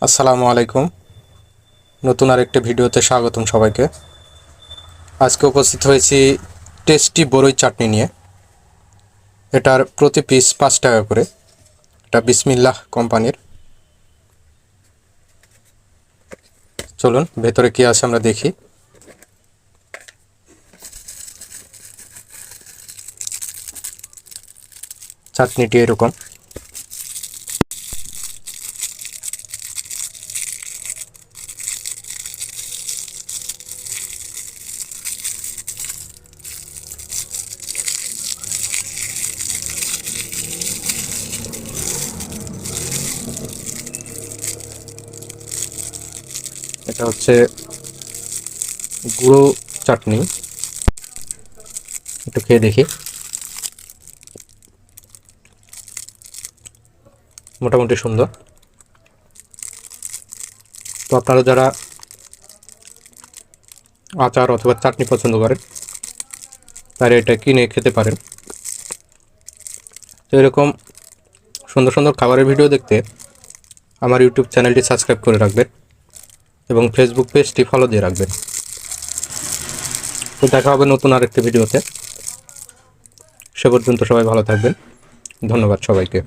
আসসালামু আলাইকুম। নতুন আরেকটি ভিডিওতে স্বাগতম সবাইকে। আজকে উপস্থিত হয়েছি টেস্টি বরই চাটনি নিয়ে। এটার প্রতি পিস 5 টাকা করে। এটা বিসমিল্লাহ কোম্পানির। চলুন ভেতরে কি আছে আমরা দেখি। চাটনিটি এরকম। এটা হচ্ছে গুঁড়ো চাটনি। একটু খেয়ে দেখি। মোটামুটি সুন্দর। তো আপনারা যারা আচার অথবা চাটনি পছন্দ করেন তারা এটা কিনে খেতে পারেন। তো এরকম সুন্দর সুন্দর খাবারের ভিডিও দেখতে আমার ইউটিউব চ্যানেলটি সাবস্ক্রাইব করে রাখবেন এবং ফেসবুক পেজটি ফলো দিয়ে রাখবেন। তো দেখা হবে নতুন আরেকটি ভিডিওতে। সে পর্যন্ত সবাই ভালো থাকবেন। ধন্যবাদ সবাইকে।